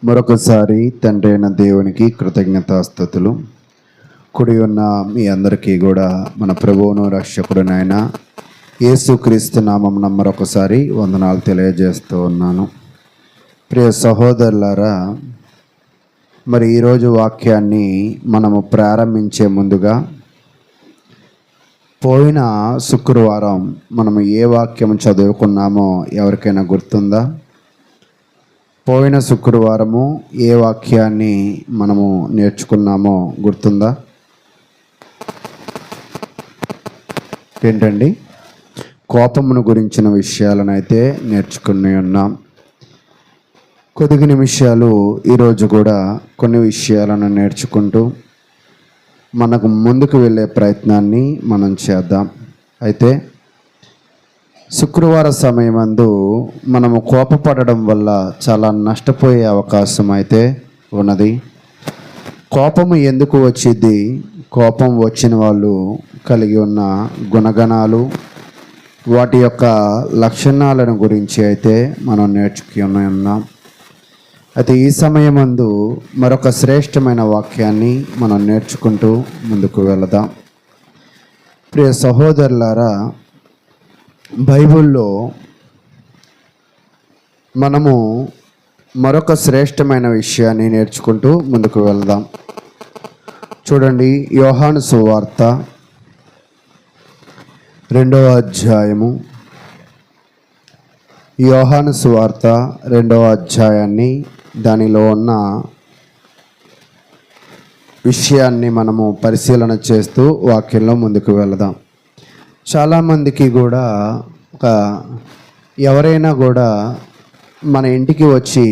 మరొకసారి తండ్రి అయిన దేవునికి కృతజ్ఞతాస్తుతులు. కుడి ఉన్న మీ అందరికీ కూడా మన ప్రభువును రక్షకుడునైన యేసుక్రీస్తు నామమున మరొకసారి వందనాలు తెలియజేస్తూ ఉన్నాను. ప్రియ సహోదరులారా, మరి ఈరోజు వాక్యాన్ని మనము ప్రారంభించే ముందుగా పోయిన శుక్రవారం మనము ఏ వాక్యం చదువుకున్నామో ఎవరికైనా గుర్తుందా? పోయిన శుక్రవారము ఏ వాక్యాన్ని మనము నేర్చుకున్నామో గుర్తుందా? ఏంటండి? కోపమును గురించిన విషయాలను అయితే నేర్చుకుని ఉన్నాం. కొద్ది నిమిషాలు ఈరోజు కూడా కొన్ని విషయాలను నేర్చుకుంటూ మనకు ముందుకు వెళ్ళే ప్రయత్నాన్ని మనం చేద్దాం. అయితే శుక్రవార సమయమందు మనము కోపపడడం వల్ల చాలా నష్టపోయే అవకాశం అయితే ఉన్నది. కోపము ఎందుకు వచ్చింది? కోపం వచ్చిన వాళ్ళు కలిగి ఉన్న గుణగణాలు, వాటి యొక్క లక్షణాలను గురించి అయితే మనం నేర్చుకుని ఉన్నాం. అయితే ఈ సమయమందు మరొక శ్రేష్టమైన వాక్యాన్ని మనం నేర్చుకుంటూ ముందుకు వెళదాం. ప్రియ సహోదరులారా, బైబిల్లో మనము మరొక శ్రేష్టమైన విషయాన్ని నేర్చుకుంటూ ముందుకు వెళదాం. చూడండి, యోహాను సువార్త 2వ అధ్యాయము. యోహాను సువార్త 2వ అధ్యాయాన్ని, దానిలో ఉన్న విషయాన్ని మనము పరిశీలన చేస్తూ వాక్యంలో ముందుకు వెళదాం. చాలామందికి కూడా ఎవరైనా కూడా మన ఇంటికి వచ్చి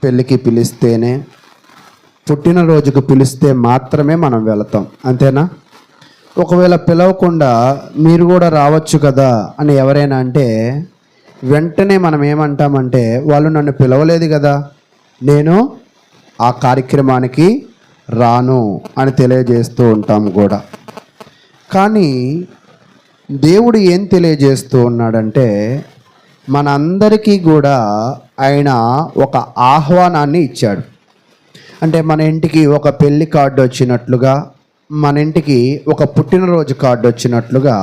పెళ్ళికి పిలిస్తేనే, పుట్టినరోజుకు పిలిస్తే మాత్రమే మనం వెళతాం, అంతేనా? ఒకవేళ పిలవకుండా మీరు కూడా రావచ్చు కదా అని ఎవరైనా అంటే వెంటనే మనం ఏమంటామంటే, వాళ్ళు నన్ను పిలవలేదు కదా, నేను ఆ కార్యక్రమానికి రాను అని తెలియజేస్తూ ఉంటాము కూడా. కానీ దేవుడు ఏం తెలియజేస్తూ ఉన్నాడంటే, మనందరికీ కూడా ఆయన ఒక ఆహ్వానాన్ని ఇచ్చాడు. అంటే మన ఇంటికి ఒక పెళ్లి కార్డు వచ్చినట్లుగా, మన ఇంటికి ఒక పుట్టినరోజు కార్డు వచ్చినట్లుగా,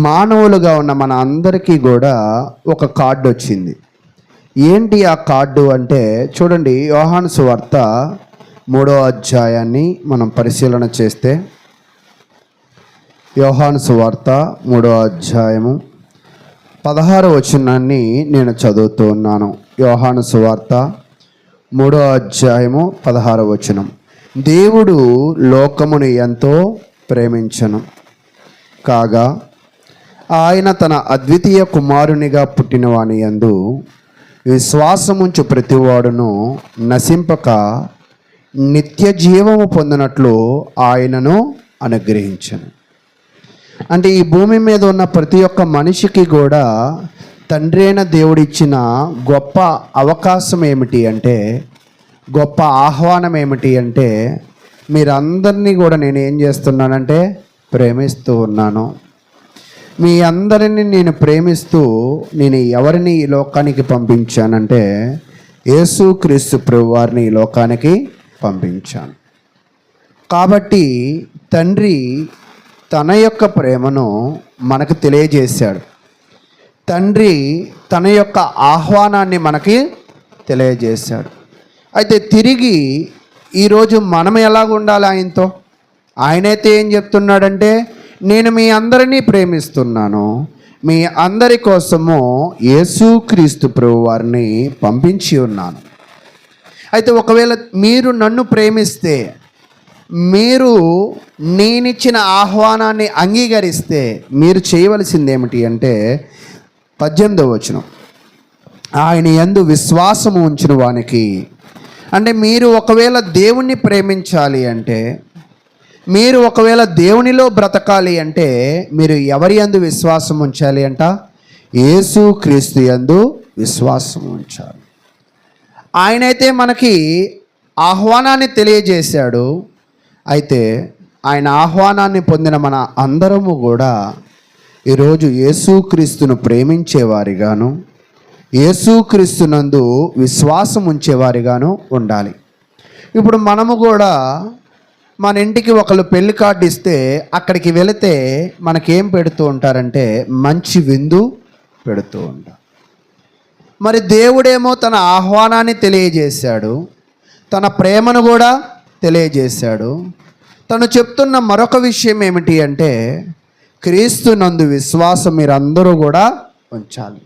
మానవులుగా ఉన్న మన అందరికీ కూడా ఒక కార్డు వచ్చింది. ఏంటి ఆ కార్డు అంటే, చూడండి, యోహాను సువార్త 3వ అధ్యాయాన్ని మనం పరిశీలన చేస్తే, యోహాను సువార్త 3వ అధ్యాయము 16వ వచనాన్ని నేను చదువుతూ ఉన్నాను. యోహాను సువార్త 3వ అధ్యాయము 16వ వచనం. దేవుడు లోకమును ఎంతో ప్రేమించెను కాగా ఆయన తన అద్వితీయ కుమారునిగా పుట్టినవాని యందు విశ్వాసముంచు ప్రతివాడును నశింపక నిత్య జీవము పొందినట్లు ఆయనను అనుగ్రహించెను. అంటే ఈ భూమి మీద ఉన్న ప్రతి ఒక్క మనిషికి కూడా తండ్రి అయిన దేవుడిచ్చిన గొప్ప అవకాశం ఏమిటి అంటే, గొప్ప ఆహ్వానం ఏమిటి అంటే, మీరందరినీ కూడా నేను ఏం చేస్తున్నానంటే ప్రేమిస్తూ ఉన్నాను. మీ అందరినీ నేను ప్రేమిస్తూ నేను ఎవరిని ఈ లోకానికి పంపించానంటే యేసుక్రీస్తు ప్రభువారిని ఈ లోకానికి పంపించాను. కాబట్టి తండ్రి తన యొక్క ప్రేమను మనకు తెలియజేశాడు. తండ్రి తన యొక్క ఆహ్వానాన్ని మనకి తెలియజేశాడు. అయితే తిరిగి ఈరోజు మనం ఎలాగ ఉండాలి ఆయనతో? ఆయనైతే ఏం చెప్తున్నాడంటే, నేను మీ అందరినీ ప్రేమిస్తున్నాను, మీ అందరి కోసము యేసుక్రీస్తు ప్రభువారిని పంపించి ఉన్నాను. అయితే ఒకవేళ మీరు నన్ను ప్రేమిస్తే, మీరు నేనిచ్చిన ఆహ్వానాన్ని అంగీకరిస్తే మీరు చేయవలసింది ఏమిటి అంటే 18వ వచనం, ఆయన యందు విశ్వాసము ఉంచిన వానికి. అంటే మీరు ఒకవేళ దేవుణ్ణి ప్రేమించాలి అంటే, మీరు ఒకవేళ దేవునిలో బ్రతకాలి అంటే మీరు ఎవరి యందు విశ్వాసం ఉంచాలి అంట? యేసుక్రీస్తు యందు విశ్వాసం ఉంచాలి. ఆయనైతే మనకి ఆహ్వానాన్ని తెలియజేశాడు. అయితే ఆయన ఆహ్వానాన్ని పొందిన మన అందరము కూడా ఈరోజు యేసుక్రీస్తును ప్రేమించేవారిగాను, యేసుక్రీస్తునందు విశ్వాసం ఉంచేవారిగాను ఉండాలి. ఇప్పుడు మనము కూడా మన ఇంటికి ఒకళ్ళు పెళ్లి కార్డు ఇస్తే అక్కడికి వెళితే మనకేం పెడుతూ ఉంటారంటే మంచి విందు పెడుతూ ఉంటారు. మరి దేవుడేమో తన ఆహ్వానాన్ని తెలియజేశాడు, తన ప్రేమను కూడా తెలియజేశాడు. తను చెప్తున్న మరొక విషయం ఏమిటి అంటే క్రీస్తునందు విశ్వాసం మీరందరూ కూడా ఉంచాలి.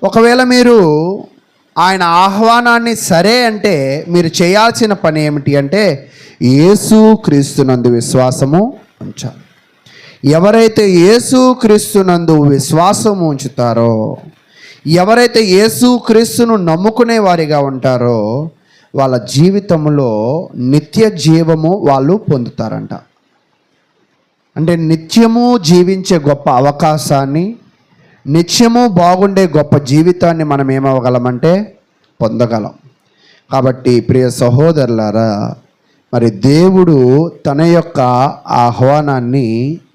ఒకవేళ మీరు ఆయన ఆహ్వానాన్ని సరే అంటే మీరు చేయాల్సిన పని ఏమిటి అంటే యేసుక్రీస్తునందు విశ్వాసము ఉంచాలి. ఎవరైతే యేసుక్రీస్తునందు విశ్వాసము ఉంచుతారో, ఎవరైతే యేసుక్రీస్తును నమ్ముకునే వారిగా ఉంటారో వాళ్ళ జీవితంలో నిత్య జీవము వాళ్ళు పొందుతారంట. అంటే నిత్యము జీవించే గొప్ప అవకాశాన్ని, నిత్యము బాగుండే గొప్ప జీవితాన్ని మనం ఏమవ్వగలమంటే పొందగలం. కాబట్టి ప్రియ సహోదరులారా, మరి దేవుడు తన యొక్క ఆహ్వానాన్ని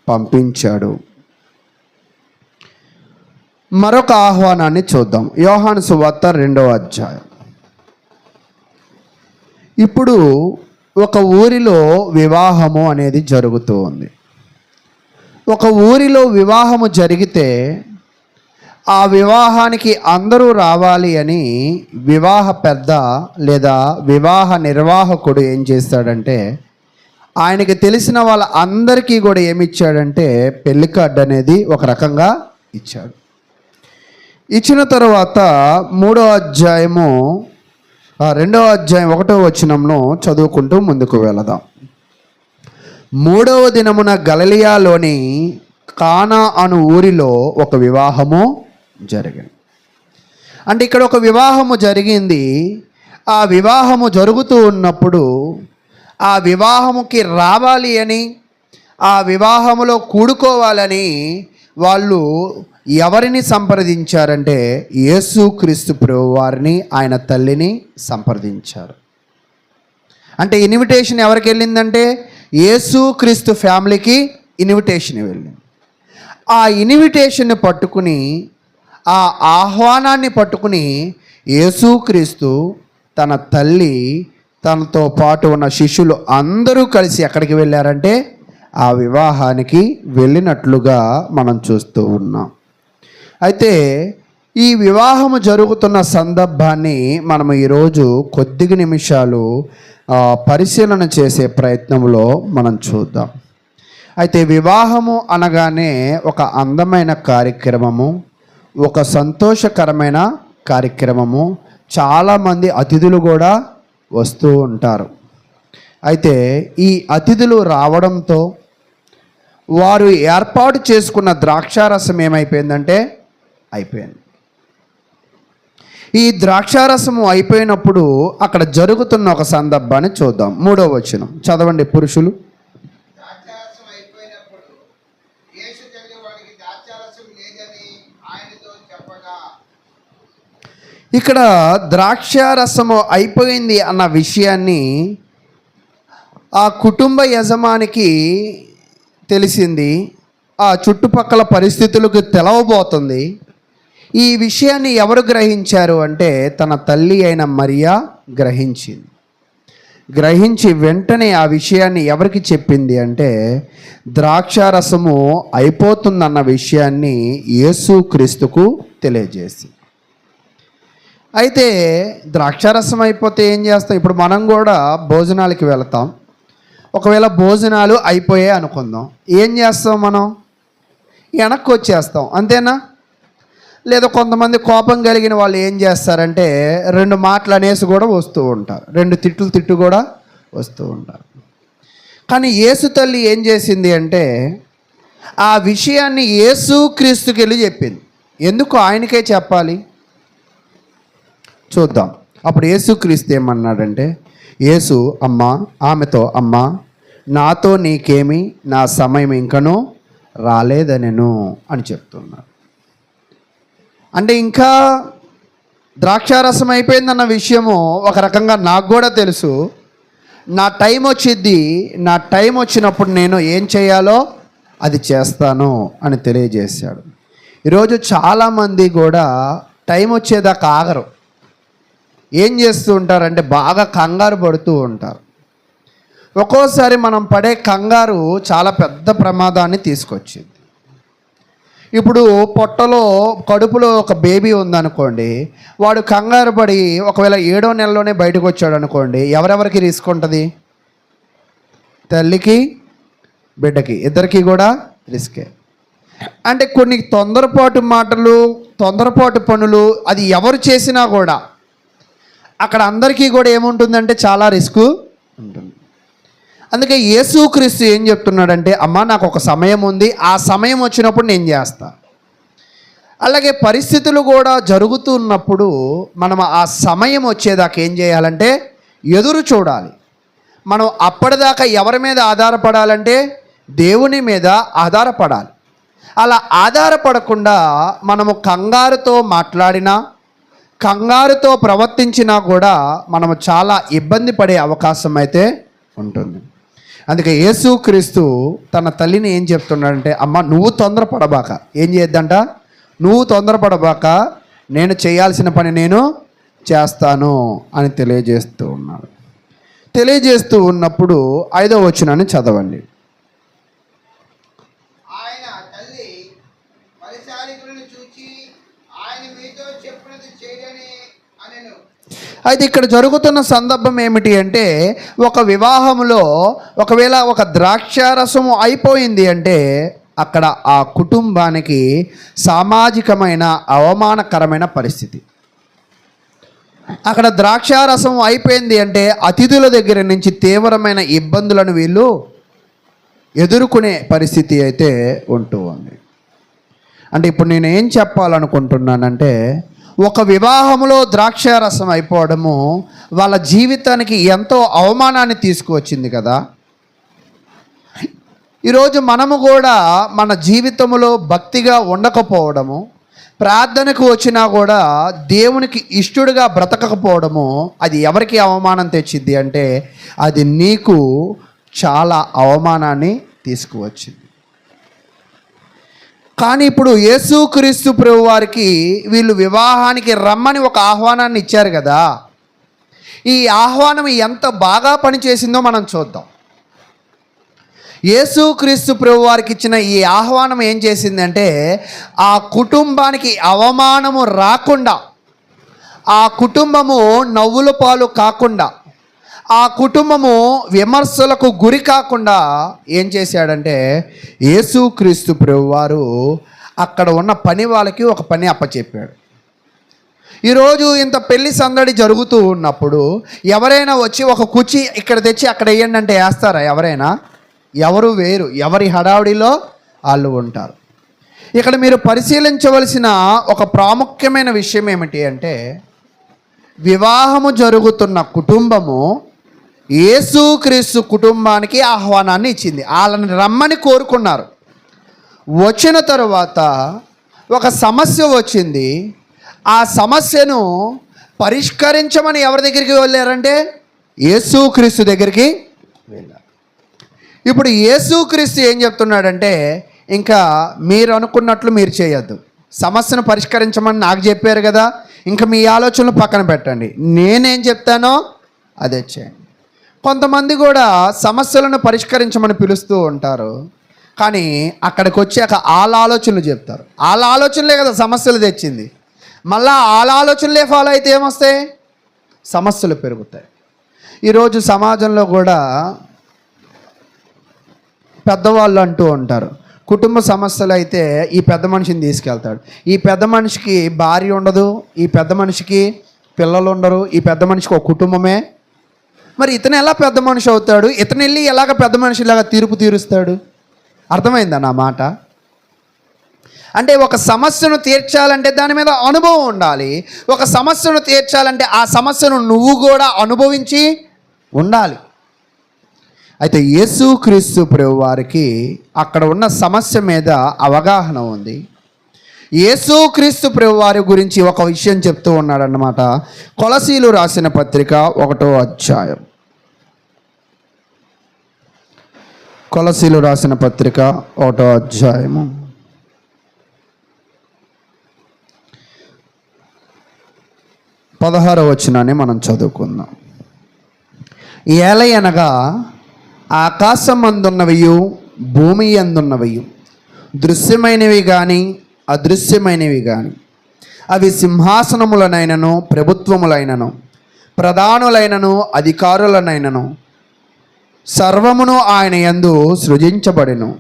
పంపించాడు. మరొక ఆహ్వానాన్ని చూద్దాం. యోహాను సువార్త 2వ అధ్యాయం. ఇప్పుడు ఒక ఊరిలో వివాహము అనేది జరుగుతూ ఉంది. ఒక ఊరిలో వివాహము జరిగితే ఆ వివాహానికి అందరూ రావాలి అని వివాహ పెద్ద లేదా వివాహ నిర్వాహకుడు ఏం చేస్తాడంటే ఆయనకి తెలిసిన వాళ్ళ అందరికీ కూడా ఏమిచ్చాడంటే పెళ్లి కార్డు అనేది ఒక రకంగా ఇచ్చాడు. ఇచ్చిన తర్వాత 2వ అధ్యాయం 1వ వచనంలో చదువుకుంటూ ముందుకు వెళదాం. 3వ దినమున గలిలయలోని కానా అను ఊరిలో ఒక వివాహము జరిగింది. అంటే ఇక్కడ ఒక వివాహము జరిగింది. ఆ వివాహము జరుగుతూ ఉన్నప్పుడు ఆ వివాహముకి రావాలి అని, ఆ వివాహములో కూడుకోవాలని వాళ్ళు ఎవరిని సంప్రదించారంటే యేసుక్రీస్తు ప్రభువు వారిని, ఆయన తల్లిని సంప్రదించారు. అంటే ఇన్విటేషన్ ఎవరికి వెళ్ళిందంటే యేసుక్రీస్తు ఫ్యామిలీకి ఇన్విటేషన్ వెళ్ళింది. ఆ ఇన్విటేషన్ని పట్టుకుని, ఆ ఆహ్వానాన్ని పట్టుకుని యేసుక్రీస్తు తన తల్లి, తనతో పాటు ఉన్న శిష్యులు అందరూ కలిసి ఎక్కడికి వెళ్ళారంటే ఆ వివాహానికి వెళ్ళినట్లుగా మనం చూస్తూ ఉన్నాం. అయితే ఈ వివాహము జరుగుతున్న సందర్భాన్ని మనం ఈరోజు కొద్ది నిమిషాలు పరిశీలన చేసే ప్రయత్నంలో మనం చూద్దాం. అయితే వివాహము అనగానే ఒక అందమైన కార్యక్రమము, ఒక సంతోషకరమైన కార్యక్రమము. చాలామంది అతిథులు కూడా వస్తూ ఉంటారు. అయితే ఈ అతిథులు రావడంతో వారు ఏర్పాటు చేసుకున్న ద్రాక్షారసం ఏమైపోయిందంటే అయిపోయింది. ఈ ద్రాక్షారసము అయిపోయినప్పుడు అక్కడ జరుగుతున్న ఒక సందర్భాన్ని చూద్దాం. 3వ వచనం చదవండి పురుషులు. ఇక్కడ ద్రాక్షారసము అయిపోయింది అన్న విషయాన్ని ఆ కుటుంబ యజమానికి తెలిసింది. ఆ చుట్టుపక్కల పరిస్థితులకు తెలవబోతుంది. ఈ విషయాన్ని ఎవరు గ్రహించారు అంటే తన తల్లి అయిన మరియా గ్రహించి వెంటనే ఆ విషయాన్ని ఎవరికి చెప్పింది అంటే ద్రాక్షారసము అయిపోతుందన్న విషయాన్ని యేసుక్రీస్తుకు తెలియజేసి. అయితే ద్రాక్షారసం అయిపోతే ఏం చేస్తాం? ఇప్పుడు మనం కూడా భోజనాలకి వెళతాం. ఒకవేళ భోజనాలు అయిపోయాయి అనుకుందాం, ఏం చేస్తాం? మనం వెనక్కి వచ్చేస్తాం, అంతేనా? లేదా కొంతమంది కోపం కలిగిన వాళ్ళు ఏం చేస్తారంటే 2 మాటలు అనేసి కూడా వస్తూ ఉంటారు, 2 తిట్టు కూడా వస్తూ ఉంటారు. కానీ యేసు తల్లి ఏం చేసింది అంటే ఆ విషయాన్ని యేసుక్రీస్తుకి వెళ్ళి చెప్పింది. ఎందుకు ఆయనకే చెప్పాలి? చూద్దాం. అప్పుడు యేసుక్రీస్తు ఏమన్నాడంటే, యేసు ఆమెతో అమ్మ, నాతో నీకేమి, నా సమయం ఇంకనూ రాలేదనెను అని చెప్తున్నాడు. అంటే ఇంకా ద్రాక్షారసం అయిపోయిందన్న విషయము ఒక రకంగా నాకు కూడా తెలుసు. నా టైం వచ్చిద్ది, నా టైం వచ్చినప్పుడు నేను ఏం చేయాలో అది చేస్తాను అని తెలియజేశాడు. ఈరోజు చాలామంది కూడా టైం వచ్చేదాకా ఆగరు. ఏం చేస్తూ ఉంటారంటే బాగా కంగారు పడుతూ ఉంటారు. ఒక్కోసారి మనం పడే కంగారు చాలా పెద్ద ప్రమాదాన్ని తీసుకొచ్చింది. ఇప్పుడు పొట్టలో కడుపులో ఒక బేబీ ఉందనుకోండి, వాడు కంగారు పడి ఒకవేళ 7వ నెలలోనే బయటకు వచ్చాడు అనుకోండి, ఎవరెవరికి రిస్క్ ఉంటుంది? తల్లికి బిడ్డకి, ఇద్దరికి కూడా రిస్కే. అంటే కొన్ని తొందరపాటు మాటలు, తొందరపాటు పనులు అది ఎవరు చేసినా కూడా అక్కడ అందరికీ కూడా ఏముంటుందంటే చాలా రిస్క్ ఉంటుంది. అందుకే యేసుక్రీస్తు ఏం చెప్తున్నాడంటే, అమ్మ నాకు ఒక సమయం ఉంది, ఆ సమయం వచ్చినప్పుడు నేను చేస్తా. అలాగే పరిస్థితులు కూడా జరుగుతున్నప్పుడు మనం ఆ సమయం వచ్చేదాకా ఏం చేయాలంటే ఎదురు చూడాలి. మనం అప్పటిదాకా ఎవరి మీద ఆధారపడాలంటే దేవుని మీద ఆధారపడాలి. అలా ఆధారపడకుండా మనము కంగారుతో మాట్లాడినా, కంగారుతో ప్రవర్తించినా కూడా మనము చాలా ఇబ్బంది పడే అవకాశం అయితే ఉంటుంది. అందుకే యేసుక్రీస్తు తన తల్లిని ఏం చెప్తున్నాడంటే, అమ్మ నువ్వు తొందరపడబాక, ఏం చేయొద్దంట, నువ్వు తొందరపడబాక, నేను చేయాల్సిన పని నేను చేస్తాను అని తెలియజేస్తూ ఉన్నాడు. తెలియజేస్తూ ఉన్నప్పుడు 5వ వచనాన్ని చదవండి. ఆయన తల్లి పరిచారికులను చూచి ఆయన మీతో చెప్పినది చేయని అనెను. అయితే ఇక్కడ జరుగుతున్న సందర్భం ఏమిటి అంటే, ఒక వివాహంలో ఒకవేళ ఒక ద్రాక్షారసము అయిపోయింది అంటే అక్కడ ఆ కుటుంబానికి సామాజికమైన అవమానకరమైన పరిస్థితి. అక్కడ ద్రాక్షారసం అయిపోయింది అంటే అతిథుల దగ్గర నుంచి తీవ్రమైన ఇబ్బందులను వీళ్ళు ఎదుర్కొనే పరిస్థితి అయితే ఉంటూ ఉంది. అంటే ఇప్పుడు నేను ఏం చెప్పాలనుకుంటున్నానంటే, ఒక వివాహంలో ద్రాక్షారసం అయిపోవడము వాళ్ళ జీవితానికి ఎంతో అవమానాన్ని తీసుకువచ్చింది కదా. ఈరోజు మనము కూడా మన జీవితంలో భక్తిగా ఉండకపోవడము, ప్రార్థనకు వచ్చినా కూడా దేవునికి ఇష్టడుగా బ్రతకకపోవడము అది ఎవరికి అవమానం తెచ్చింది అంటే అది నీకు చాలా అవమానాన్ని తీసుకువచ్చింది. కానీ ఇప్పుడు యేసుక్రీస్తు ప్రభు వారికి వీళ్ళు వివాహానికి రమ్మని ఒక ఆహ్వానాన్ని ఇచ్చారు కదా. ఈ ఆహ్వానం ఎంత బాగా పనిచేసిందో మనం చూద్దాం. యేసుక్రీస్తు ప్రభు వారికి ఇచ్చిన ఈ ఆహ్వానం ఏం చేసిందంటే, ఆ కుటుంబానికి అవమానము రాకుండా, ఆ కుటుంబము నవ్వుల పాలు కాకుండా, ఆ కుటుంబము విమర్శలకు గురి కాకుండా ఏం చేశాడంటే, యేసుక్రీస్తు ప్రభు వారు అక్కడ ఉన్న పని వాళ్ళకి ఒక పని అప్పచెప్పాడు. ఈరోజు ఇంత పెళ్లి సందడి జరుగుతూ ఉన్నప్పుడు ఎవరైనా వచ్చి ఒక కుర్చీ ఇక్కడ తెచ్చి అక్కడ వేయండి అంటే వేస్తారా? ఎవరైనా? ఎవరు వేరు, ఎవరి హడావుడిలో వాళ్ళు ఉంటారు. ఇక్కడ మీరు పరిశీలించవలసిన ఒక ప్రాముఖ్యమైన విషయం ఏమిటి అంటే, వివాహము జరుగుతున్న కుటుంబము యేసుక్రీస్తు కుటుంబానికి ఆహ్వానాన్ని ఇచ్చింది. వాళ్ళని రమ్మని కోరుకున్నారు. వచ్చిన తరువాత ఒక సమస్య వచ్చింది. ఆ సమస్యను పరిష్కరించమని ఎవరి దగ్గరికి వెళ్ళారంటే యేసుక్రీస్తు దగ్గరికి వెళ్ళారు. ఇప్పుడు యేసుక్రీస్తు ఏం చెప్తున్నాడంటే, ఇంకా మీరు అనుకున్నట్లు మీరు చేయొద్దు, సమస్యను పరిష్కరించమని నాకు చెప్పారు కదా, ఇంకా మీ ఆలోచనలు పక్కన పెట్టండి, నేనేం చెప్తానో అదే చేయండి. కొంతమంది కూడా సమస్యలను పరిష్కరించమని పిలుస్తూ ఉంటారు, కానీ అక్కడికి వచ్చాక వాళ్ళ ఆలోచనలు చెప్తారు. వాళ్ళ ఆలోచనలే కదా సమస్యలు తెచ్చింది. మళ్ళా వాళ్ళ ఆలోచనలే ఫాలో అయితే ఏమొస్తాయి? సమస్యలు పెరుగుతాయి. ఈరోజు సమాజంలో కూడా పెద్దవాళ్ళు అంటూ ఉంటారు, కుటుంబ సమస్యలు అయితే ఈ పెద్ద మనిషిని తీసుకెళ్తాడు, ఈ పెద్ద మనిషికి భార్య ఉండదు, ఈ పెద్ద మనిషికి పిల్లలు ఉండరు, ఈ పెద్ద మనిషికి ఒక కుటుంబమే, మరి ఇతను ఎలా పెద్ద మనిషి అవుతాడు, ఇతను వెళ్ళి ఎలాగ పెద్ద మనిషిలాగా తీర్పు తీరుస్తాడు? అర్థమైందా నా మాట? అంటే ఒక సమస్యను తీర్చాలంటే దాని మీద అనుభవం ఉండాలి. ఒక సమస్యను తీర్చాలంటే ఆ సమస్యను నువ్వు కూడా అనుభవించి ఉండాలి. అయితే యేసుక్రీస్తు ప్రభు వారికి అక్కడ ఉన్న సమస్య మీద అవగాహన ఉంది. యేసుక్రీస్తు ప్రభు వారి గురించి ఒక విషయం చెప్తూ ఉన్నాడన్నమాట. కొలసీలు రాసిన పత్రిక 1వ అధ్యాయం. కొలసీలు రాసిన పత్రిక 1వ అధ్యాయము 16వ వచనాన్ని మనం చదువుకుందాం. ఏలయనగా ఆకాశమందున్నవియు భూమి యందున్నవియు దృశ్యమైనవి కానీ అదృశ్యమైనవి కానీ అవి సింహాసనములనైనను ప్రభుత్వములైనను ప్రధానులైనను అధికారులనైనను సర్వమును ఆయన యందు సృజించబడెను.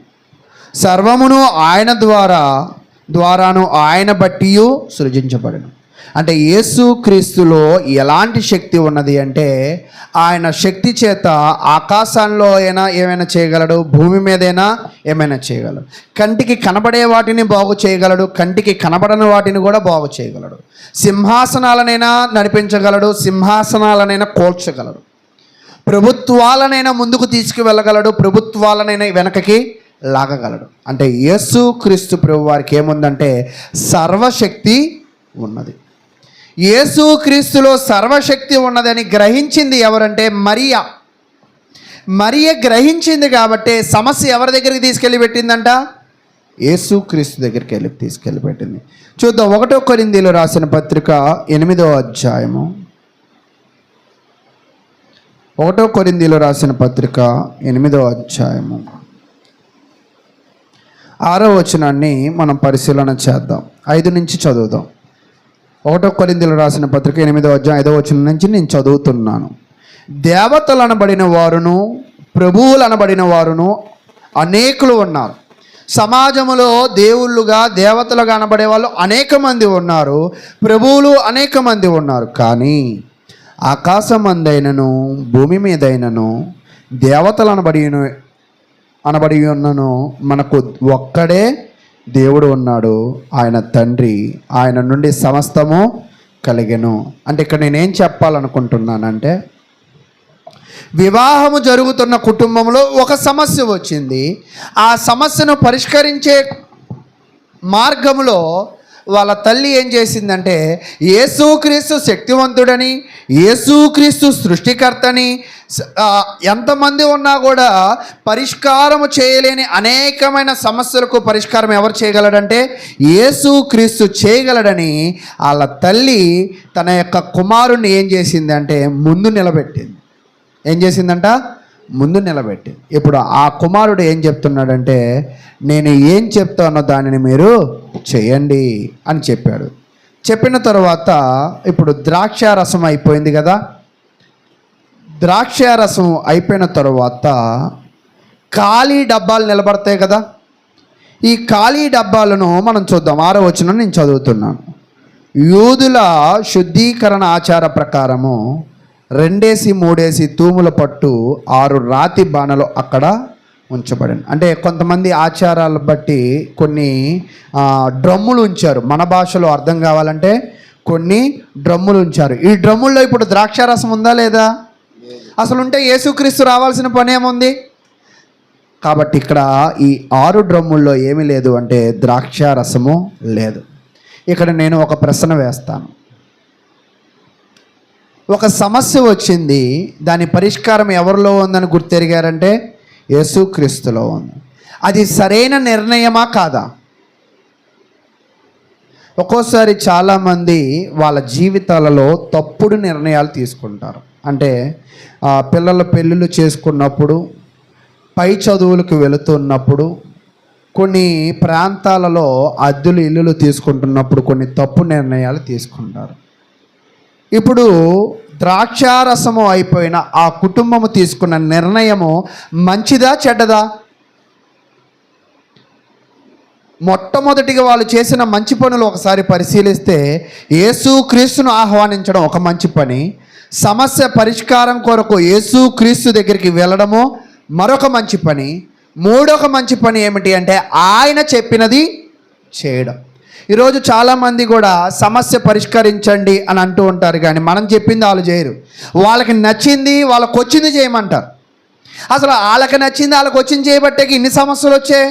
సర్వమును ఆయన ద్వారాను ఆయన బట్టియు సృజించబడెను. అంటే యేసుక్రీస్తులో ఎలాంటి శక్తి ఉన్నది అంటే ఆయన శక్తి చేత ఆకాశంలో అయినా ఏమైనా చేయగలడు, భూమి మీదైనా ఏమైనా చేయగలడు. కంటికి కనబడే వాటిని బాగు చేయగలడు, కంటికి కనబడని వాటిని కూడా బాగు చేయగలడు. సింహాసనాలనైనా నడిపించగలడు, సింహాసనాలనైనా కోల్చగలడు. ప్రభుత్వాలనైనా ముందుకు తీసుకువెళ్ళగలడు, ప్రభుత్వాలనైనా వెనకకి లాగగలడు. అంటే యేసుక్రీస్తు ప్రభు వారికి ఏముందంటే సర్వశక్తి ఉన్నది. యేసుక్రీస్తులో సర్వశక్తి ఉన్నదని గ్రహించింది ఎవరంటే మరియ గ్రహించింది. కాబట్టి సమస్య ఎవరి దగ్గరికి తీసుకెళ్ళి పెట్టిందంట? యేసుక్రీస్తు దగ్గరికి తీసుకెళ్ళి పెట్టింది. చూద్దాం. 1 కొరింథీయులు రాసిన పత్రిక 8వ అధ్యాయము. 1 కొరింథీయులు రాసిన పత్రిక 8వ అధ్యాయము 6వ వచనాన్ని మనం పరిశీలన చేద్దాం. 5 నుంచి చదువుదాం. 1 కొరింథీయులు రాసిన పత్రిక 8వ అధ్యాయం 5వ వచనం నుంచి నేను చదువుతున్నాను. దేవతలు అనబడిన వారును ప్రభువులు అనబడిన వారును అనేకులు ఉన్నారు. సమాజంలో దేవుళ్ళుగా దేవతలుగా అనబడే వాళ్ళు అనేక మంది ఉన్నారు, ప్రభువులు అనేక మంది ఉన్నారు. కానీ ఆకాశమందైనను భూమి మీదైనను దేవతలు అనబడి ఉన్నను మనకు ఒక్కడే దేవుడు ఉన్నాడు, ఆయన తండ్రి. ఆయన నుండి సమస్తము కలిగెను. అంటే ఇక్కడ నేనేం చెప్పాలనుకుంటున్నానంటే, వివాహము జరుగుతున్న కుటుంబంలో ఒక సమస్య వచ్చింది. ఆ సమస్యను పరిష్కరించే మార్గంలో వాళ్ళ తల్లి ఏం చేసిందంటే యేసుక్రీస్తు శక్తివంతుడని, యేసుక్రీస్తు సృష్టికర్తని, ఎంతమంది ఉన్నా కూడా పరిష్కారము చేయలేని అనేకమైన సమస్యలకు పరిష్కారం ఎవరు చేయగలడంటే యేసుక్రీస్తు చేయగలడని వాళ్ళ తల్లి తన యొక్క కుమారుణ్ణి ఏం చేసిందంటే ముందు నిలబెట్టింది. ఏం చేసిందంట? ముందు నిలబెట్టి. ఇప్పుడు ఆ కుమారుడు ఏం చెప్తున్నాడంటే, నేను ఏం చెప్తానో దానిని మీరు చేయండి అని చెప్పాడు. చెప్పిన తర్వాత ఇప్పుడు ద్రాక్షారసం అయిపోయింది కదా. ద్రాక్షారసం అయిపోయిన తర్వాత ఖాళీ డబ్బాలు నిలబడతాయి కదా. ఈ ఖాళీ డబ్బాలను మనం చూద్దాం. 6వ వచనం నేను చదువుతున్నాను. యూదుల శుద్ధీకరణ ఆచార ప్రకారము 2-3 తూముల పట్టు 6 రాతి బాణలు అక్కడ ఉంచబడింది. అంటే కొంతమంది ఆచారాలు బట్టి కొన్ని డ్రమ్ములు ఉంచారు. మన భాషలో అర్థం కావాలంటే కొన్ని డ్రమ్ములు ఉంచారు. ఈ డ్రమ్ముల్లో ఇప్పుడు ద్రాక్షారసం ఉందా లేదా? అసలు ఉంటే యేసుక్రీస్తు రావాల్సిన పని ఏముంది? కాబట్టి ఇక్కడ ఈ 6 డ్రమ్ముల్లో ఏమీ లేదు అంటే ద్రాక్షారసము లేదు. ఇక్కడ నేను ఒక ప్రశ్న వేస్తాను. ఒక సమస్య వచ్చింది, దాని పరిష్కారం ఎవరిలో ఉందని గుర్తెరిగారంటే యేసుక్రీస్తులో ఉంది. అది సరైన నిర్ణయమా కాదా? ఒక్కోసారి చాలామంది వాళ్ళ జీవితాలలో తప్పుడు నిర్ణయాలు తీసుకుంటారు. అంటే పిల్లల పెళ్ళిళ్ళు చేసుకున్నప్పుడు, పై చదువులకు వెళుతున్నప్పుడు, కొన్ని ప్రాంతాలలో అద్దెలు ఇల్లులు తీసుకుంటున్నప్పుడు కొన్ని తప్పు నిర్ణయాలు తీసుకుంటారు. ఇప్పుడు ద్రాక్షారసము అయిపోయిన ఆ కుటుంబము తీసుకున్న నిర్ణయము మంచిదా చెడ్డదా? మొట్టమొదటిగా వాళ్ళు చేసిన మంచి పనులు ఒకసారి పరిశీలిస్తే యేసుక్రీస్తును ఆహ్వానించడం ఒక మంచి పని, సమస్య పరిష్కారం కొరకు యేసుక్రీస్తు దగ్గరికి వెళ్ళడము మరొక మంచి పని, మూడొక మంచి పని ఏమిటి అంటే ఆయన చెప్పినది చేయడం. ఈరోజు చాలామంది కూడా సమస్య పరిష్కరించండి అని అంటూ ఉంటారు, కానీ మనం చెప్పింది వాళ్ళు చేయరు. వాళ్ళకి నచ్చింది వాళ్ళకు వచ్చింది చేయమంటారు. అసలు వాళ్ళకి నచ్చింది వాళ్ళకి వచ్చింది చేయబట్టే ఇన్ని సమస్యలు వచ్చాయి.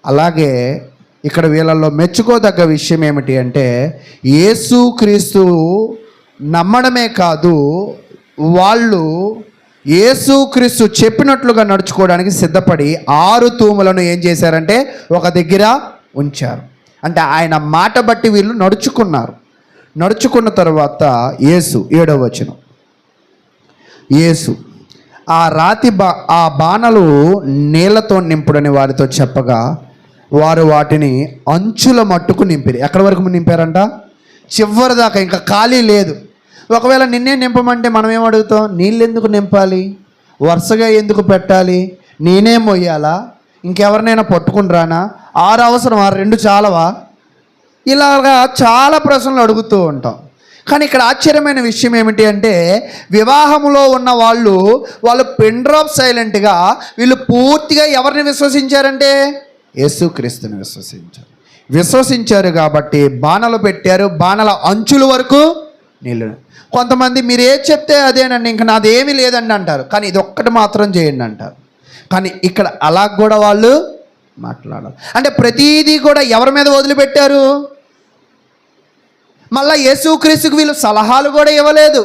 అలాగే ఇక్కడ వీళ్ళల్లో మెచ్చుకోదగ్గ విషయం ఏమిటి అంటే యేసుక్రీస్తు నమ్మడమే కాదు, వాళ్ళు యేసుక్రీస్తు చెప్పినట్లుగా నడుచుకోవడానికి సిద్ధపడి 6 తూములను ఏం చేశారంటే ఒక దగ్గర ఉంచారు. అంటే ఆయన మాట బట్టి వీళ్ళు నడుచుకున్నారు. నడుచుకున్న తర్వాత యేసు 7వ వచనం, యేసు ఆ బాణలు నీళ్లతో నింపుడని వారితో చెప్పగా వారు వాటిని అంచుల మట్టుకు నింపారు. ఎక్కడి వరకు నింపారంట? చివరి దాకా, ఇంకా ఖాళీ లేదు. ఒకవేళ నిన్నే నింపమంటే మనం ఏం అడుగుతాం? నీళ్ళు ఎందుకు నింపాలి, వరుసగా ఎందుకు పెట్టాలి, నేనే మొయ్యాలా, ఇంకెవరినైనా పట్టుకుని రానా, 6 అవసరమా, 2 చాలవా, ఇలాగా చాలా ప్రశ్నలు అడుగుతూ ఉంటాం. కానీ ఇక్కడ ఆశ్చర్యమైన విషయం ఏమిటి అంటే, వివాహంలో ఉన్న వాళ్ళు పెన్ డ్రాప్ సైలెంట్గా వీళ్ళు పూర్తిగా ఎవరిని విశ్వసించారంటే యేసుక్రీస్తుని విశ్వసించారు కాబట్టి బాణలు పెట్టారు. బాణల అంచుల వరకు నీళ్ళు. కొంతమంది మీరు ఏది చెప్తే అదేనండి, ఇంకా నాదేమీ లేదండి అంటారు, కానీ ఇది ఒక్కటి మాత్రం చేయండి అంటారు. కానీ ఇక్కడ అలా కూడా వాళ్ళు మాట్లాడాలి. అంటే ప్రతీదీ కూడా ఎవరి మీద వదిలిపెట్టారు? మళ్ళీ యేసుక్రీస్తుకు వీళ్ళు సలహాలు కూడా ఇవ్వలేదు.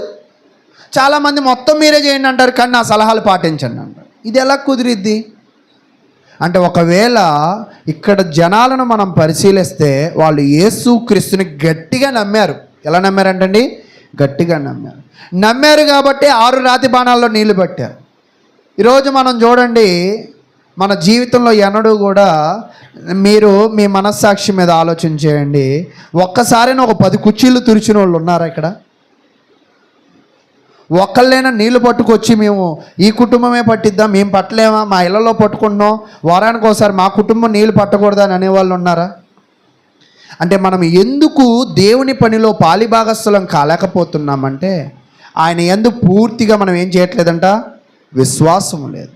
చాలామంది మొత్తం మీరే చేయండి అంటారు, కానీ నా సలహాలు పాటించండి అంటారు. ఇది ఎలా కుదిరిద్ది? అంటే ఒకవేళ ఇక్కడ జనాలను మనం పరిశీలిస్తే వాళ్ళు యేసుక్రీస్తుని గట్టిగా నమ్మారు. ఎలా నమ్మారంటండి? గట్టిగా నమ్మారు కాబట్టి 6 రాతి బాణాల్లో నీళ్లు పట్టారు. ఈరోజు మనం చూడండి, మన జీవితంలో ఎన్నడూ కూడా మీరు మీ మనస్సాక్షి మీద ఆలోచన చేయండి. ఒక్కసారైనా ఒక 10 కుర్చీలు తురిచిన వాళ్ళు ఉన్నారా ఇక్కడ? ఒక్కళ్ళైనా నీళ్లు పట్టుకొచ్చి మేము ఈ కుటుంబమే పట్టిద్దాం, మేము పట్టలేమా, మా ఇళ్లలో పట్టుకుంటున్నాం, వారానికి ఒకసారి మా కుటుంబం నీళ్ళు పట్టకూడదని అనేవాళ్ళు ఉన్నారా? అంటే మనం ఎందుకు దేవుని పనిలో పాలిభాగస్థులం కాలేకపోతున్నామంటే ఆయన యందు పూర్తిగా మనం ఏం చేయట్లేదంట? విశ్వాసము లేదు.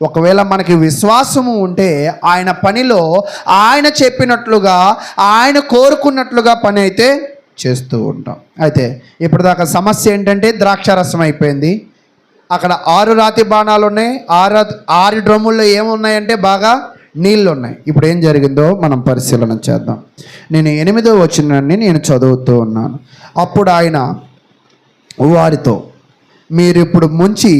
ఒకవేళ మనకి విశ్వాసము ఉంటే ఆయన పనిలో ఆయన చెప్పినట్లుగా ఆయన కోరుకున్నట్లుగా పని అయితే చేస్తూ ఉంటాం. అయితే ఇప్పటిదాకా సమస్య ఏంటంటే ద్రాక్షారసం అయిపోయింది. అక్కడ 6 రాతి బాణాలు ఉన్నాయి. 6 డ్రమ్ముల్లో ఏమున్నాయంటే బాగా నీళ్ళు ఉన్నాయి. ఇప్పుడు ఏం జరిగిందో మనం పరిశీలన చేద్దాం. నేను 8వ వచనాన్ని నేను చదువుతూ ఉన్నాను. అప్పుడు ఆయన వారితో, మీరు ఇప్పుడు ముంచి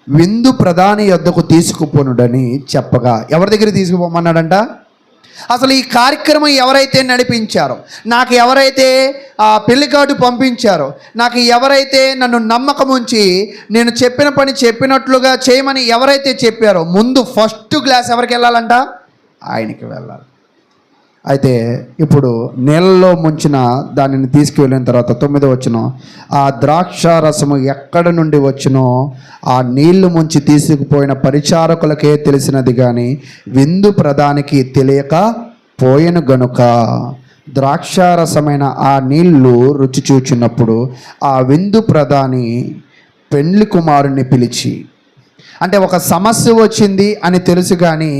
విందు ప్రధాని యొద్దకు తీసుకుపోనుడని చెప్పగా, ఎవరి దగ్గర తీసుకుపోమన్నాడంట? అసలు ఈ కార్యక్రమం ఎవరైతే నడిపించారో, నాకు ఎవరైతే పెళ్లి కార్డు పంపించారో, నాకు ఎవరైతే నన్ను నమ్మకం ఉంచి నేను చెప్పిన పని చెప్పినట్లుగా చేయమని ఎవరైతే చెప్పారో, ముందు ఫస్ట్ క్లాస్ ఎవరికి వెళ్ళాలంట? ఆయనకి వెళ్ళాలి. అయితే ఇప్పుడు నీళ్ళలో ముంచిన దానిని తీసుకువెళ్ళిన తర్వాత 9వ వచనం, ఆ ద్రాక్ష రసము ఎక్కడ నుండి వచ్చునో ఆ నీళ్లు ముంచి తీసుకుపోయిన పరిచారకులకే తెలిసినది, కానీ విందు ప్రధానికి తెలియక పోయెను గనుక ద్రాక్షారసమైన ఆ నీళ్లు రుచి చూచినప్పుడు ఆ విందు ప్రధాని పెండ్లి కుమారుణ్ణి పిలిచి, అంటే ఒక సమస్య వచ్చింది అని తెలుసు, కానీ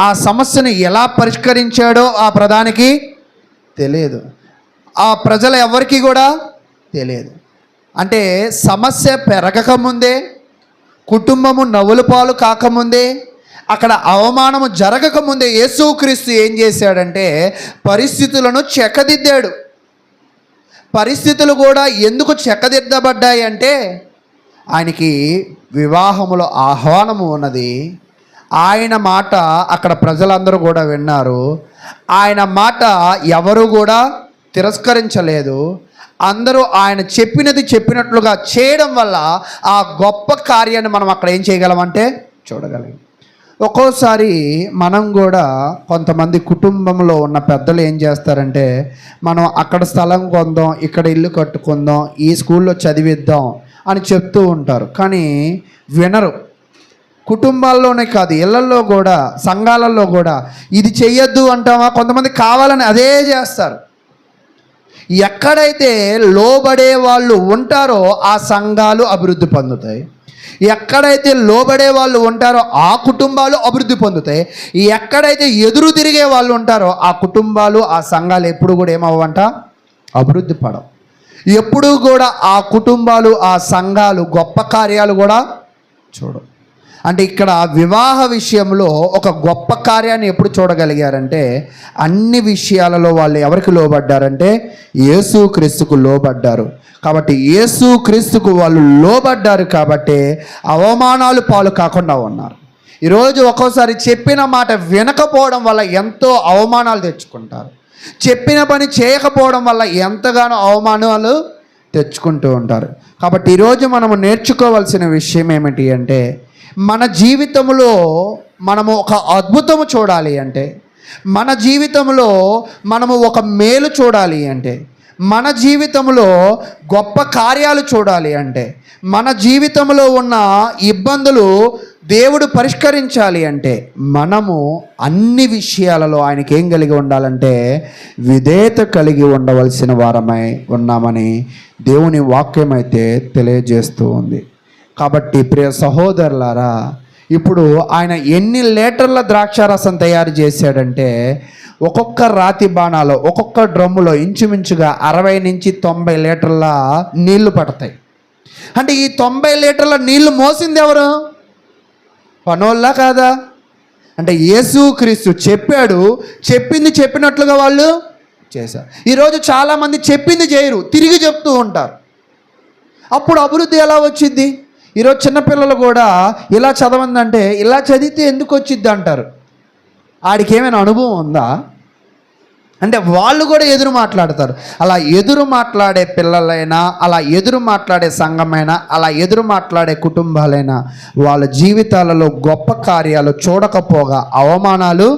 ఆ సమస్యను ఎలా పరిష్కరించాడో ఆ ప్రధానికి తెలియదు, ఆ ప్రజల ఎవరికి కూడా తెలియదు. అంటే సమస్య పెరగకముందే, కుటుంబము నవ్వుల పాలు కాకముందే, అక్కడ అవమానము జరగకముందే యేసుక్రీస్తు ఏం చేశాడంటే పరిస్థితులను చెక్కదిద్దాడు. పరిస్థితులు కూడా ఎందుకు చెక్కదిద్దబడ్డాయి అంటే ఆయనకి వివాహములో ఆహ్వానము ఉన్నది. ఆయన మాట అక్కడ ప్రజలందరూ కూడా విన్నారు. ఆయన మాట ఎవరు కూడా తిరస్కరించలేదు. అందరూ ఆయన చెప్పినట్లుగా చేయడం వల్ల ఆ గొప్ప కార్యాన్ని మనం అక్కడ ఏం చేయగలమంటే చూడగలం. ఒక్కోసారి మనం కూడా కొంతమంది కుటుంబంలో ఉన్న పెద్దలు ఏం చేస్తారంటే, మనం అక్కడ స్థలం కొందాం, ఇక్కడ ఇల్లు కట్టుకుందాం, ఈ స్కూల్లో చదివిద్దాం అని చెప్తూ ఉంటారు, కానీ వినరు. కుటుంబాల్లోనే కాదు, ఇళ్లలో కూడా, సంఘాలలో కూడా ఇది చెయ్యొద్దు అంటామా, కొంతమంది కావాలని అదే చేస్తారు. ఎక్కడైతే లోబడే వాళ్ళు ఉంటారో ఆ సంఘాలు అభివృద్ధి పొందుతాయి. ఎక్కడైతే లోబడే వాళ్ళు ఉంటారో ఆ కుటుంబాలు అభివృద్ధి పొందుతాయి. ఎక్కడైతే ఎదురు తిరిగే వాళ్ళు ఉంటారో ఆ కుటుంబాలు, ఆ సంఘాలు ఎప్పుడు కూడా ఏమవ్వంట? అభివృద్ధి పడవు. ఎప్పుడూ కూడా ఆ కుటుంబాలు, ఆ సంఘాలు గొప్ప కార్యాలు కూడా చూడవు. అంటే ఇక్కడ వివాహ విషయంలో ఒక గొప్ప కార్యాన్ని ఎప్పుడు చూడగలిగారంటే, అన్ని విషయాలలో వాళ్ళు ఎవరికి లోబడ్డారంటే యేసుక్రీస్తుకు లోబడ్డారు. కాబట్టి యేసుక్రీస్తుకు వాళ్ళు లోబడ్డారు కాబట్టి అవమానాలు పాలు కాకుండా ఉన్నారు. ఈరోజు ఒక్కోసారి చెప్పిన మాట వినకపోవడం వల్ల ఎంతో అవమానాలు తెచ్చుకుంటారు. చెప్పిన పని చేయకపోవడం వల్ల ఎంతగానో అవమానాలు తెచ్చుకుంటూ ఉంటారు. కాబట్టి ఈరోజు మనము నేర్చుకోవాల్సిన విషయం ఏమిటి అంటే, మన జీవితంలో మనము ఒక అద్భుతము చూడాలి అంటే, మన జీవితంలో మనము ఒక మేలు చూడాలి అంటే, మన జీవితంలో గొప్ప కార్యాలు చూడాలి అంటే, మన జీవితంలో ఉన్న ఇబ్బందులు దేవుడు పరిష్కరించాలి అంటే, మనము అన్ని విషయాలలో ఆయనకి ఏం కలిగి ఉండాలంటే విధేయత కలిగి ఉండవలసిన వారమై ఉన్నామని దేవుని వాక్యం అయితే తెలియజేస్తూ ఉంది. కాబట్టి ప్రియ సహోదరులారా, ఇప్పుడు ఆయన ఎన్ని లీటర్ల ద్రాక్షారసం తయారు చేశాడంటే, ఒక్కొక్క రాతి బాణాలో ఒక్కొక్క డ్రమ్ములో ఇంచుమించుగా 60 నుంచి 90 లీటర్ల నీళ్లు పడతాయి. అంటే ఈ 90 లీటర్ల నీళ్లు మోసింది ఎవరు? పనోళ్ళ కాదా? అంటే యేసుక్రీస్తు చెప్పాడు, చెప్పింది చెప్పినట్లుగా వాళ్ళు చేశారు. ఈరోజు చాలామంది చెప్పింది చేయరు, తిరిగి చెప్తూ ఉంటారు. అప్పుడు అభివృద్ధి ఎలా వచ్చింది? ఈరోజు చిన్నపిల్లలు కూడా ఇలా చదవందంటే ఇలా చదివితే ఎందుకు వచ్చిద్ది అంటారు. ఆడికి ఏమైనా అనుభవం ఉందా అంటే వాళ్ళు కూడా ఎదురు మాట్లాడతారు. అలా ఎదురు మాట్లాడే పిల్లలైనా, అలా ఎదురు మాట్లాడే సంఘమైనా, అలా ఎదురు మాట్లాడే కుటుంబాలైనా వాళ్ళ జీవితాలలో గొప్ప కార్యాలు చూడకపోగా అవమానాలు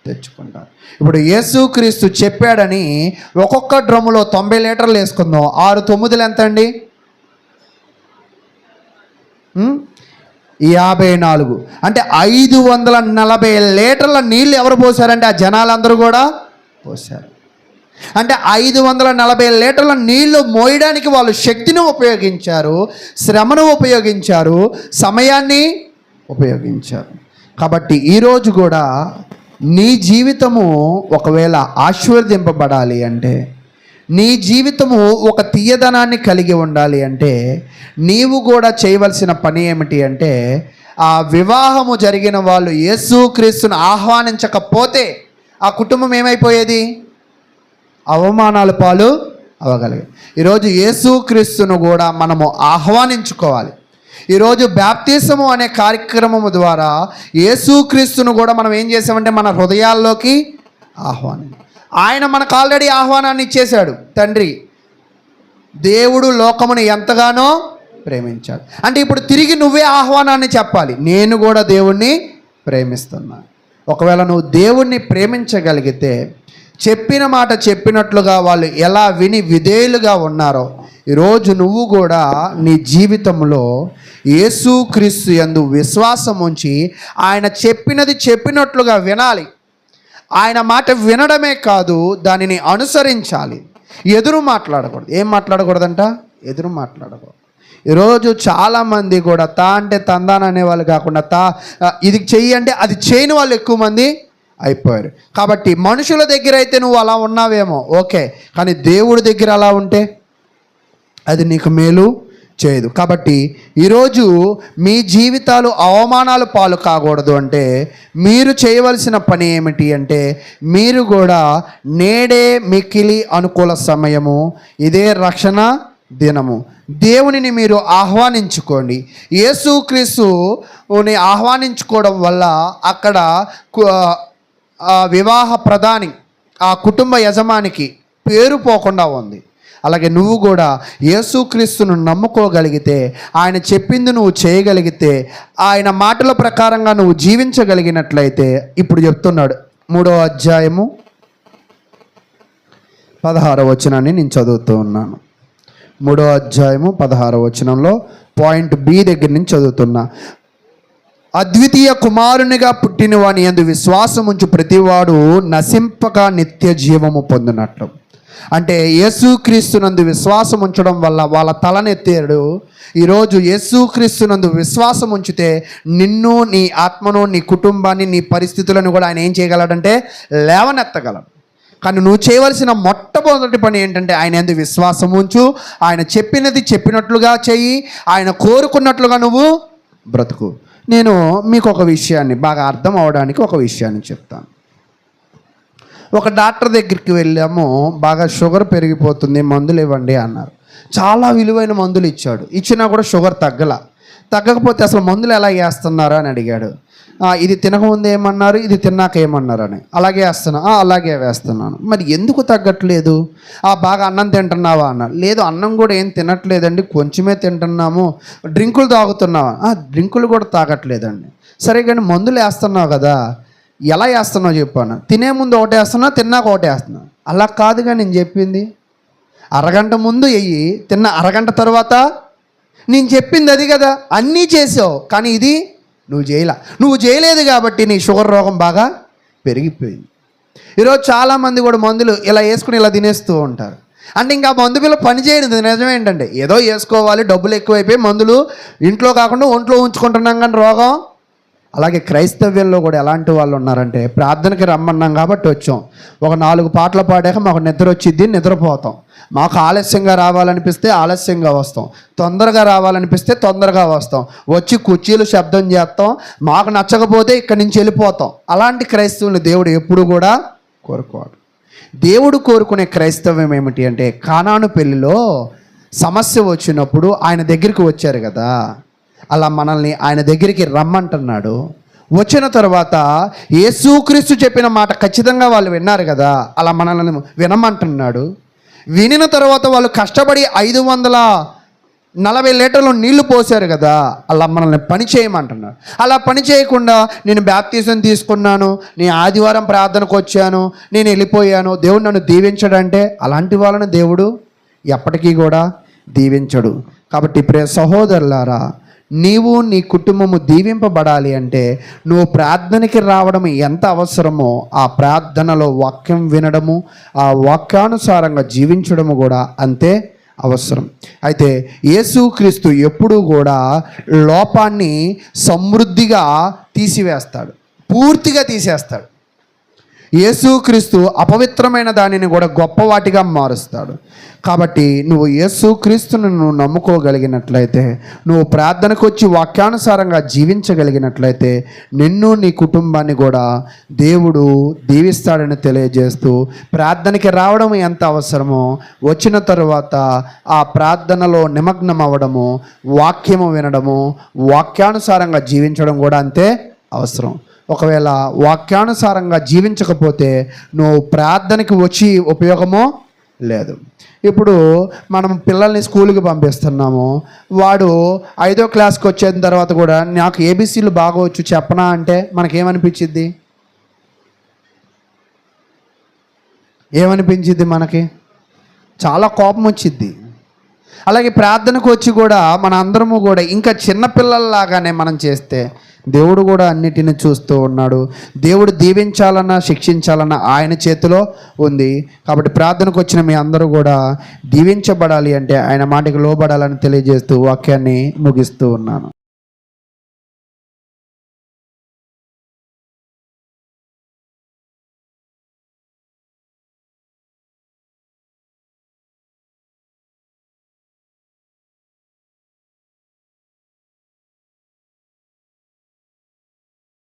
తెచ్చుకుంటారు. ఇప్పుడు యేసుక్రీస్తు చెప్పాడని ఒక్కొక్క డ్రమ్ములో 90 లీటర్లు వేసుకుందాం. 6 9 ఎంత అండి? 54. అంటే 540 లీటర్ల నీళ్ళు ఎవరు పోసారంటే ఆ జనాలందరూ కూడా పోసారు. అంటే 540 లీటర్ల నీళ్లు మోయడానికి వాళ్ళు శక్తిని ఉపయోగించారు, శ్రమను ఉపయోగించారు, సమయాన్ని ఉపయోగించారు. కాబట్టి ఈరోజు కూడా నీ జీవితము ఒకవేళ ఆశీర్వదింపబడాలి అంటే, నీ జీవితము ఒక తీయదనాన్ని కలిగి ఉండాలి అంటే, నీవు కూడా చేయవలసిన పని ఏమిటి అంటే, ఆ వివాహము జరిగిన వాళ్ళు యేసుక్రీస్తును ఆహ్వానించకపోతే ఆ కుటుంబం ఏమైపోయేది? అవమానాల పాలు అవ్వగలిగే. ఈరోజు యేసుక్రీస్తును కూడా మనము ఆహ్వానించుకోవాలి. ఈరోజు బ్యాప్తిసము అనే కార్యక్రమము ద్వారా యేసుక్రీస్తును కూడా మనం ఏం చేసామంటే మన హృదయాల్లోకి ఆయన మనకు ఆల్రెడీ ఆహ్వానాన్ని ఇచ్చేశాడు. తండ్రి దేవుడు లోకమును ఎంతగానో ప్రేమించాడు అంటే ఇప్పుడు తిరిగి నువ్వే ఆహ్వానాన్ని చెప్పాలి. నేను కూడా దేవుణ్ణి ప్రేమిస్తున్నాను. ఒకవేళ నువ్వు దేవుణ్ణి ప్రేమించగలిగితే చెప్పిన మాట చెప్పినట్లుగా వాళ్ళు ఎలా విని విధేయులుగా ఉన్నారో ఈరోజు నువ్వు కూడా నీ జీవితంలో యేసుక్రీస్తు యందు విశ్వాసం ఉంచి ఆయన చెప్పినది చెప్పినట్లుగా వినాలి. ఆయన మాట వినడమే కాదు, దానిని అనుసరించాలి. ఎదురు మాట్లాడకూడదు. ఏం మాట్లాడకూడదంట? ఎదురు మాట్లాడకూడదు. ఈరోజు చాలామంది కూడా తా అంటే తందాన అనేవాళ్ళు కాకుండా ఇది చెయ్యి అంటే అది చేయని వాళ్ళు ఎక్కువ మంది అయిపోయారు. కాబట్టి మనుషుల దగ్గర అయితే నువ్వు అలా ఉన్నావేమో ఓకే, కానీ దేవుడి దగ్గర అలా ఉంటే అది నీకు మేలు చేయదు. కాబట్టి ఈరోజు మీ జీవితాలు అవమానాలు పాలు కాకూడదు అంటే మీరు చేయవలసిన పని ఏమిటి అంటే, మీరు కూడా నేడే మిక్కిలి అనుకూల సమయము, ఇదే రక్షణ దినము, దేవునిని మీరు ఆహ్వానించుకోండి. యేసుక్రీస్తుని ఆహ్వానించుకోవడం వల్ల అక్కడ వివాహ ప్రధాని ఆ కుటుంబ యజమానికి పేరు పోకుండా ఉంది. అలాగే నువ్వు కూడా యేసుక్రీస్తును నమ్ముకోగలిగితే, ఆయన చెప్పింది నువ్వు చేయగలిగితే, ఆయన మాటల ప్రకారంగా నువ్వు జీవించగలిగినట్లయితే ఇప్పుడు చెప్తున్నాడు 3వ అధ్యాయము 16వ వచనాన్ని నేను చదువుతూ ఉన్నాను. 3వ అధ్యాయము 16వ వచనంలో పాయింట్ బి దగ్గర నుంచి చదువుతున్నా. అద్వితీయ కుమారునిగా పుట్టిన వాని యందు విశ్వాసం ఉంచు ప్రతివాడు నశింపక నిత్య జీవము పొందినట్లు. అంటే యేసుక్రీస్తునందు విశ్వాసం ఉంచడం వల్ల వాళ్ళ తలనెత్తాడు. ఈరోజు యేసుక్రీస్తునందు విశ్వాసం ఉంచితే నిన్ను, నీ ఆత్మను, నీ కుటుంబాన్ని, నీ పరిస్థితులను కూడా ఆయన ఏం చేయగలడంటే లేవనెత్తగలడు. కానీ నువ్వు చేయవలసిన మొట్టమొదటి పని ఏంటంటే ఆయన యందు విశ్వాసం ఉంచు, ఆయన చెప్పినది చెప్పినట్లుగా చెయ్యి, ఆయన కోరుకున్నట్లుగా నువ్వు బ్రతుకు. నేను మీకు ఒక విషయాన్ని బాగా అర్థం అవడానికి ఒక విషయాన్ని చెప్తాను. ఒక డాక్టర్ దగ్గరికి వెళ్ళాము, బాగా షుగర్ పెరిగిపోతుంది, మందులు ఇవ్వండి అన్నారు. చాలా విలువైన మందులు ఇచ్చాడు. ఇచ్చినా కూడా షుగర్ తగ్గకపోతే అసలు మందులు ఎలా వేస్తున్నారు అని అడిగాడు. ఇది తినకముందు ఏమన్నారు, ఇది తిన్నాక ఏమన్నారు అని. అలాగే వేస్తున్నా, అలాగే వేస్తున్నాను. మరి ఎందుకు తగ్గట్లేదు? బాగా అన్నం తింటున్నావా అన్నారు. లేదు, అన్నం కూడా ఏం తినట్లేదండి, కొంచెమే తింటున్నాము. డ్రింకులు తాగుతున్నావా? డ్రింకులు కూడా తాగట్లేదండి. సరే కానీ మందులు వేస్తున్నావు కదా, ఎలా వేస్తున్నావు చెప్పాను. తినే ముందు ఒకటి వేస్తున్నా, తిన్నాక ఒకటి వేస్తున్నా. అలా కాదుగా నేను చెప్పింది. అరగంట ముందు వెయ్యి, తిన్న అరగంట తర్వాత నేను చెప్పింది అది కదా. అన్నీ చేసావు కానీ ఇది నువ్వు చేయలేదు కాబట్టి నీ షుగర్ రోగం బాగా పెరిగిపోయింది. ఈరోజు చాలామంది కూడా మందులు ఇలా వేసుకుని ఇలా తినేస్తూ ఉంటారు. అంటే ఇంకా మందు పిల్ల పని చేయదు. నిజమేంటంటే ఏదో వేసుకోవాలి, డబ్బులు ఎక్కువైపోయి మందులు ఇంట్లో కాకుండా ఒంట్లో ఉంచుకుంటున్నాం కానీ రోగం. అలాగే క్రైస్తవ్యంలో కూడా ఎలాంటి వాళ్ళు ఉన్నారంటే, ప్రార్థనకి రమ్మన్నాం కాబట్టి వచ్చాం, ఒక 4 పాటలు పాడాక మాకు నిద్ర వచ్చిద్ది, నిద్రపోతాం. మాకు ఆలస్యంగా రావాలనిపిస్తే ఆలస్యంగా వస్తాం, తొందరగా రావాలనిపిస్తే తొందరగా వస్తాం, వచ్చి కుర్చీలు శబ్దం చేస్తాం, మాకు నచ్చకపోతే ఇక్కడి నుంచి వెళ్ళిపోతాం. అలాంటి క్రైస్తవులు దేవుడు ఎప్పుడు కూడా కోరుకోడు. దేవుడు కోరుకునే క్రైస్తవ్యం ఏమిటి అంటే, కానాను పెళ్లిలో సమస్య వచ్చినప్పుడు ఆయన దగ్గరికి వచ్చారు కదా, అలా మనల్ని ఆయన దగ్గరికి రమ్మంటున్నాడు. వచ్చిన తర్వాత యేసుక్రీస్తు చెప్పిన మాట ఖచ్చితంగా వాళ్ళు విన్నారు కదా, అలా మనల్ని వినమంటున్నాడు. వినిన తర్వాత వాళ్ళు కష్టపడి 540 లీటర్లు నీళ్లు పోసారు కదా, అలా మనల్ని పని చేయమంటున్నాడు. అలా పని చేయకుండా నేను బ్యాప్టిజం తీసుకున్నాను, నేను ఆదివారం ప్రార్థనకు వచ్చాను, నేను వెళ్ళిపోయాను, దేవుడు నన్ను దీవించడంటే అలాంటి వాళ్ళని దేవుడు ఎప్పటికీ కూడా దీవించడు. కాబట్టి ప్రియ సహోదరులారా, నీవు నీ కుటుంబము దీవింపబడాలి అంటే నువ్వు ప్రార్థనకి రావడం ఎంత అవసరమో, ఆ ప్రార్థనలో వాక్యం వినడము, ఆ వాక్యానుసారంగా జీవించడము కూడా అంతే అవసరం. అయితే యేసుక్రీస్తు ఎప్పుడూ కూడా లోపాన్ని సమృద్ధిగా తీసివేస్తాడు, పూర్తిగా తీసేస్తాడు. యేసుక్రీస్తు అపవిత్రమైన దానిని కూడా గొప్పవాటిగా మారుస్తాడు. కాబట్టి నువ్వు యేసుక్రీస్తును నువ్వు నమ్ముకోగలిగినట్లయితే, నువ్వు ప్రార్థనకు వచ్చి వాక్యానుసారంగా జీవించగలిగినట్లయితే, నిన్ను నీ కుటుంబాన్ని కూడా దేవుడు దీవిస్తాడని తెలియజేస్తూ, ప్రార్థనకి రావడం ఎంత అవసరమో, వచ్చిన తరువాత ఆ ప్రార్థనలో నిమగ్నం అవ్వడము, వాక్యము వినడము, వాక్యానుసారంగా జీవించడం కూడా అంతే అవసరం. ఒకవేళ వాక్యానుసారంగా జీవించకపోతే నువ్వు ప్రార్థనకి వచ్చి ఉపయోగమో లేదు. ఇప్పుడు మనం పిల్లల్ని స్కూల్కి పంపిస్తున్నాము, వాడు 5వ క్లాస్కి వచ్చిన తర్వాత కూడా నాకు ఏబీసీలు బాగా వచ్చు చెప్పనా అంటే మనకేమనిపించిద్ది? ఏమనిపించిద్ది? మనకి చాలా కోపం వచ్చిద్ది. అలాగే ప్రార్థనకు వచ్చి కూడా మన అందరము కూడా ఇంకా చిన్నపిల్లల్లాగానే మనం చేస్తే, దేవుడు కూడా అన్నిటిని చూస్తూ ఉన్నాడు. దేవుడు దీవించాలన్నా శిక్షించాలన్నా ఆయన చేతిలో ఉంది. కాబట్టి ప్రార్థనకు వచ్చిన మీ అందరూ కూడా దీవించబడాలి అంటే ఆయన మాటకి లోబడాలని తెలియజేస్తూ వాక్యాన్ని ముగిస్తూ ఉన్నాను.